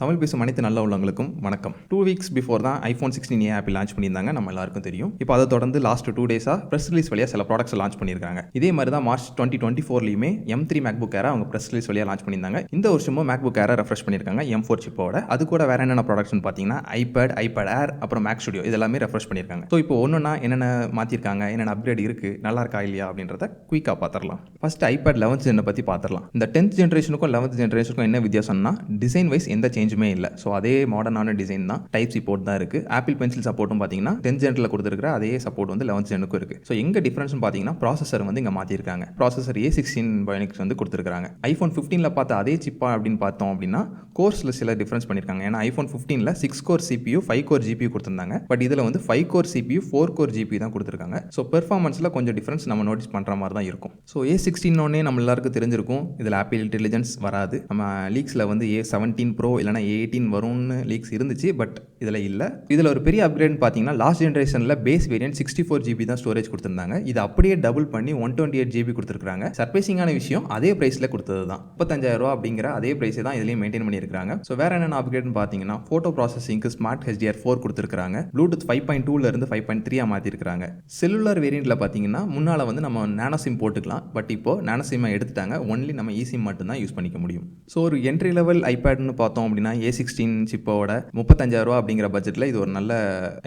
தமிழ் பேசும் அனைத்து நல்ல உள்ளவங்களுக்கும் வணக்கம். 2 வீக்ஸ் பிஃபோர் தான் ஐஃபோன் 16 ஆப்பிள் லான்ச் பண்ணியிருந்தாங்க. நம்ம எல்லாருக்கும் தெரியும். இப்போ அதை தொடர்ந்து லாஸ்ட் 2 டேஸாக ப்ரெஸ் ரிலீஸ் வழியாக சில ப்ராடக்ட்ஸ் லான்ச் பண்ணியிருக்காங்க. இதே மாதிரி தான் மார்ச் 2024லையுமே M3 MacBook Air அவங்க ப்ரெஸ் ரிலீஸ் வழியாக லான்ச் பண்ணியிருந்தாங்க. இந்த வருஷமும் MacBook Air ரெஃப்ரெஷ் பண்ணியிருக்காங்க M4 சிப்போட. அது கூட வேற என்னென்ன ப்ராடக்ட்ஸ்னு பார்த்தீங்கன்னா iPad Air அப்புறம் Mac Studio இதெல்லாமே ரெஃப்ரெஷ் பண்ணியிருக்காங்க. ஸோ இப்போ ஒன்றுனா என்னென்ன மாற்றிருக்காங்க, என்னென்ன அப்கிரேட் இருக்குது, நல்லா இருக்கா இல்லையா அப்படின்றத குயிக்காக பார்த்துடலாம். ஃபர்ஸ்ட் iPad 11th ஜென்னை பற்றி பார்த்துடலாம். இந்த 10th ஜென்ரேஷனுக்கும் 11th ஜென்ரேஷனுக்கும் என்ன வித்தியாசம்னா டிசைன் வைஸ் எந்த சேஞ்சுமே இல்லை. ஸோ அதே மாடர்னான டிசைன் தான், டைப் சி போர்ட் தான் இருக்குது. ஆப்பிள் பென்சில் சப்போர்ட்டும் பார்த்தீங்கன்னா 10th ஜென்ரில் கொடுத்துருக்கிற அதே சப்போர்ட் வந்து 11th ஜென்னுக்கும் இருக்குது. ஸோ எங்கே டிஃப்ரென்ஸ்னு பார்த்தீங்கன்னா ப்ராசஸர் வந்து இங்கே மாற்றிருக்காங்க. ப்ராசஸர் A16 Bionics வந்து கொடுத்துருக்காங்க. ஐஃபோன் 15ல் பார்த்த அதே சிப்பா அப்படின்னு பார்த்தோம் அப்படின்னா கோர்ஸில் சில டிஃப்ரென்ஸ் பண்ணியிருக்காங்க. ஏன்னா ஐஃபோன் 15ல் 6 கோர் CPU 5 கோர் GPU கொடுத்துருந்தாங்க. பட் இதில் வந்து 5 கோர் CPU 4 கோர் GPU தான் கொடுத்துருக்காங்க. ஸோ பெர்ஃபார்மன்ஸில் கொஞ்சம் டிஃப்ரென்ஸ் நம்ம நோட்டீஸ் பண்ணுற மாதிரி தான் இருக்கும். ஸோ A16 ஒன்னே நம்ம எல்லாருக்கும் தெரிஞ்சிருக்கும் இதில் ஆப்பிள் இன்டெலிஜென்ஸ் வராது. நம்ம லீக்ஸில் வந்து A17 Pro இல்லைனா A18 வரும்னு லீக்ஸ் இருந்துச்சு. பட் இதில் இல்லை. இதில் ஒரு பெரிய அப்கிரேட்னு பார்த்தீங்கன்னா லாஸ்ட் ஜென்ரேஷனில் பேஸ் வேரியன்ட் 64 GB தான் ஸ்டோரேஜ் கொடுத்துருந்தாங்க. இது அப்படியே டபுள் பண்ணி 128 GB கொடுத்துருக்காங்க. சர்ப்ரைசிங்கான விஷயம் அதே ப்ரைஸில் கொடுத்தது தான். 35,000 அப்படிங்கிற அதே ப்ரைஸை தான் இதுலேயும் மெயின்டைன் பண்ணியிருக்காங்க. ஸோ வேறு என்னென்ன அப்கிரேட்னு பார்த்தீங்கன்னா ஃபோட்டோ ப்ராசஸிங்க்கு ஸ்மார்ட் HDR4 கொடுத்துருக்காங்க. ப்ளூடூத் 5.2லேருந்து 5.3 மாற்றிருக்காங்க. செல்லுலர் வேரியண்ட்டில் பார்த்தீங்கன்னா முன்னால் வந்து நம்ம நானோ சிம் போட்டுக்கலாம். பட் இப்போ நானோ சிம்மை எடுத்துட்டாங்க. ஒன்லி நம்ம eSIM மட்டும்தான் யூஸ் பண்ணிக்க முடியும். ஸோ ஒரு என்ட்ரி லெவல் ஐபேட்னு பார்த்தோம் அப்படின்னா A16 சிப்போட 35,000 அப்படிங்கிற பட்ஜெட்டில் இது ஒரு நல்ல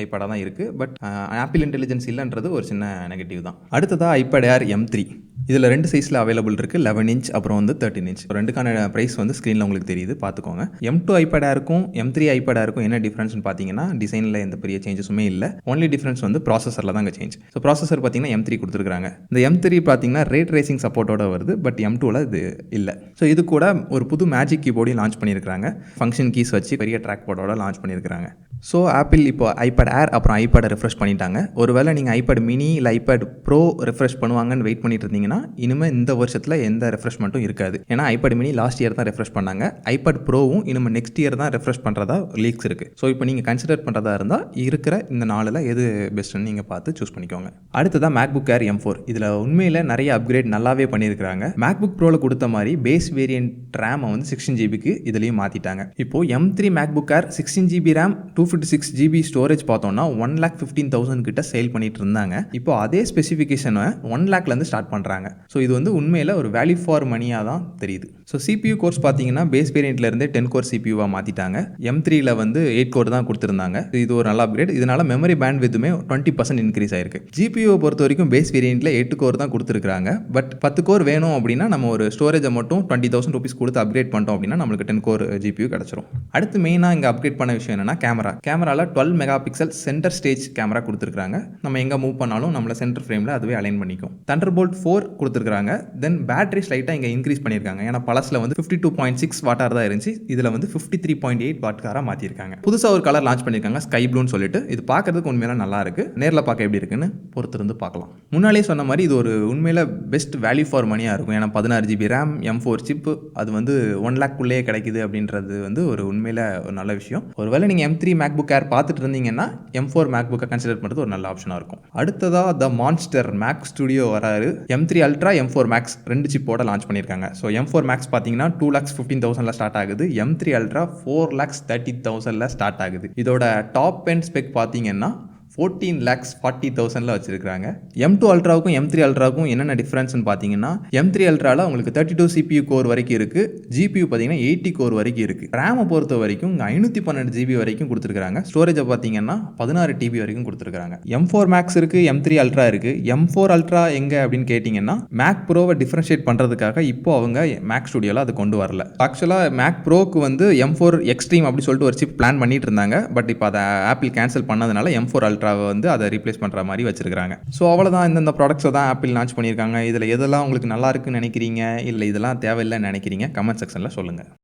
ஐபேடாக தான் இருக்குது. பட் ஆப்பிள் இன்டெலிஜென்ஸ் இல்லைன்றது ஒரு சின்ன நெகட்டிவ் தான். அடுத்ததாக iPad Air M3. இதில் 2 சைஸில் அவைலபிள் இருக்குது. 11 இன்ச் அப்புறம் வந்து 13 இன்ச். ரெண்டுக்கான ப்ரைஸ் வந்து ஸ்க்ரீனில் உங்களுக்கு தெரியுது, பார்த்துக்கோங்க. M2 iPad Airக்கும் M3 iPad Airக்கும் என்ன டிஃப்ரென்ஸ்னு பார்த்தீங்கன்னா டிசைனில் எந்த பெரிய சேஞ்சஸுமே இல்லை. ஒன்லி டிஃப்ரென்ஸ் வந்து ப்ராசஸரில் தான் இங்கே சேஞ்ச். ஸோ ப்ராசஸர் பார்த்தீங்கன்னா M3 கொடுத்துருக்காங்க. இந்த M3 பார்த்தீங்கன்னா ரே ட்ரேசிங் சப்போர்ட்டோட வருது. பட் M2ல இது இல்லை. ஸோ இது கூட ஒரு புது மேஜிக் கீபோர்டையும் லான்ச் பண்ணியிருக்காங்க. ஃபங்க்ஷன் கீஸ் வச்சு பெரிய ட்ராக் போர்டோட லான்ச் பண்ணியிருக்காங்க. ஸோ ஆப்பிள் இப்போ iPad Air அப்புறம் iPad ரெஃப்ரெஷ் பண்ணிட்டாங்க. ஒருவேளை நீங்கள் iPad mini இல்லை iPad Pro ரெஃப்ரெஷ் பண்ணுவாங்கன்னு வெயிட் பண்ணிட்டு இருந்தீங்கன்னா இனிமேல் இந்த வருஷத்தில் எந்த ரெஃப்ரெஷ்மெண்ட்டும் இருக்காது. ஏன்னா iPad mini லாஸ்ட் இயர் தான் ரெஃப்ரெஷ் பண்ணாங்க. iPad Proவும் இனிமேல் நெக்ஸ்ட் இயர் தான் ரெஃப்ரெஷ் பண்ணுறதா லீக்ஸ் இருக்குது. ஸோ இப்போ நீங்கள் கன்சிடர் பண்ணுறதா இருந்தால் இருக்கிற இந்த 4ல் எது பெஸ்ட்டுன்னு நீங்கள் பார்த்து சூஸ் பண்ணிக்கோங்க. அடுத்ததான் MacBook Air M4. இதில் உண்மையில் நிறைய அப்கிரேட் நல்லாவே பண்ணியிருக்காங்க. MacBook Proவில் கொடுத்த மாதிரி பேஸ் வேரியன்ட் ரேமை வந்து 16 GBக்கு இதுலேயும் மாற்றிட்டாங்க. இப்போ M3 MacBook Air 16 GB RAM 256 GB storage பார்த்தோம்னா 1,15,000 கிட்ட சேல் பண்ணிட்டு இருந்தாங்க. இப்போ அதே ஸ்பெசிஃபிகேஷனை 1 lakhலேருந்து ஸ்டார்ட் பண்ணுறாங்க. ஸோ இது வந்து உண்மையில் ஒரு வேல்யூ ஃபார் மணியாக தான் தெரியுது. ஸோ CPU கோர்ஸ் பார்த்தீங்கன்னா பேஸ் வேரியண்ட்லேருந்தே 10 கோர் CPU-வாக மாற்றிட்டாங்க. M3ல வந்து 8 கோர் தான் கொடுத்துருந்தாங்க. இது ஒரு நல்ல அப்கிரேட். இதனால மெமரி பேண்ட் வித்துமே 20% இன்க்ரீஸ் ஆயிருக்கு. GPU பொறுத்த வரைக்கும் பேஸ் வேரியண்ட்டில் 8 கோர் தான் கொடுத்துருக்காங்க. பட் 10 கோர் வேணும் அப்படின்னா நம்ம ஒரு ஸ்டோரேஜை மட்டும் 20,000 rupees கொடுத்து அப்கிரேட் பண்ணிட்டோம் அப்படின்னா நம்மளுக்கு 10 கோர் GPU கிடச்சிரும். அடுத்து மெயினாக இங்கே அப்கிரேட் பண்ண விஷயம் என்னன்னா கேமராவில் 12 மெகாபிக்சல் சென்டர் ஸ்டேஜ் கேமரா கொடுத்துருக்காங்க. நம்ம எங்கே மூவ் பண்ணாலும் நம்மள சென்டர் ஃப்ரேமில் அதுவே அலைன் பண்ணிக்கும். Thunderbolt 4 கொடுத்துருக்காங்க. தென் பேட்டரி ஸ்லைட்டாக இங்கே இன்க்ரீஸ் பண்ணியிருக்காங்க. ஏன்னா பழசில் வந்து 52.6 வாட்டார் தான் இருந்துச்சு. இதில் வந்து 53.8 வாட்காராக மாற்றிருக்காங்க. புதுசாக ஒரு கலர் லான்ச் பண்ணியிருக்காங்க, ஸ்கை ப்ளூன்னு சொல்லிட்டு. இது பார்க்கறதுக்கு உண்மையில நல்லா இருக்கு. நேரில் பார்க்க எப்படி இருக்குன்னு பொறுத்திருந்து பார்க்கலாம். முன்னாலே சொன்ன மாதிரி இது ஒரு உண்மையில பெஸ்ட் வேல்யூ ஃபார் மணியாக இருக்கும். ஏன்னா 16 GB RAM M4 சிப்பு அது வந்து 1 lakhக்குள்ளேயே கிடைக்குது அப்படின்றது வந்து ஒரு உண்மையில ஒரு நல்ல விஷயம். ஒருவேளை நீங்கள் M3 MacBook Air பார்த்துட்டு இருந்தீங்கன்னா M4 MacBook கன்சிடர் பண்ணுறது ஒரு நல்ல ஆப்ஷனாக இருக்கும். அடுத்ததாக த மான்ஸ்டர் Mac Studio வராரு. M3 Ultra M4 Max 2 சிப்போட launch பண்ணியிருக்காங்க. ஸோ M4 Max பார்த்தீங்கன்னா 2,15,000 ஸ்டார்ட் ஆகுது. M3 Ultra 4,30,000 ஸ்டார்ட் ஆகுது. இதோட டாப் எண்ட் ஸ்பெக் பார்த்தீங்கன்னா 14,40,000 வச்சிருக்காங்க. M2 Ultraவுக்கும் M3 Ultraவுக்கும் என்னென்ன டிஃப்ரென்ஸ்னு பார்த்தீங்கன்னா M3 Ultraவில் உங்களுக்கு 32 CPU கோர் வரைக்கும் இருக்குது. GPU பார்த்தீங்கன்னா 80 கோர் வரைக்கும் இருக்குது. ரேமை பொறுத்த வரைக்கும் 512 GB வரைக்கும் கொடுத்துருக்காங்க. ஸ்டோரேஜை பார்த்தீங்கன்னா 16 TB வரைக்கும் கொடுத்துருக்காங்க. M4 Max இருக்குது, M3 Ultra இருக்குது. M4 Ultra எங்கே அப்படின்னு கேட்டிங்கன்னா Mac Proவை டிஃப்ரென்ஷியேட் பண்ணுறதுக்காக இப்போ அவங்க Mac Studioவில் அது கொண்டு வரல. ஆக்சுவலாக Mac Proக்கு வந்து M4 Extreme அப்படி சொல்லிட்டு ஒரு சிப் பிளான் பண்ணிட்டு இருந்தாங்க. பட் இப்போ அதை ஆப்பிள் கேன்சல் பண்ணதுனால M4 Ultra வந்து அதை ரீப்ளேஸ் பண்ணுற மாதிரி வச்சிருக்காங்க. ஸோ அவ்வளோதான். இந்த ப்ராடக்ட்ஸை தான் ஆப்பிள் லான்ச் பண்ணியிருக்காங்க. இதில் எதெல்லாம் உங்களுக்கு நல்லா இருக்குன்னு நினைக்கிறீங்க, இல்லை இதெல்லாம் தேவையில்லைன்னு நினைக்கிறீங்க, கமெண்ட் செக்ஷனில் சொல்லுங்கள்.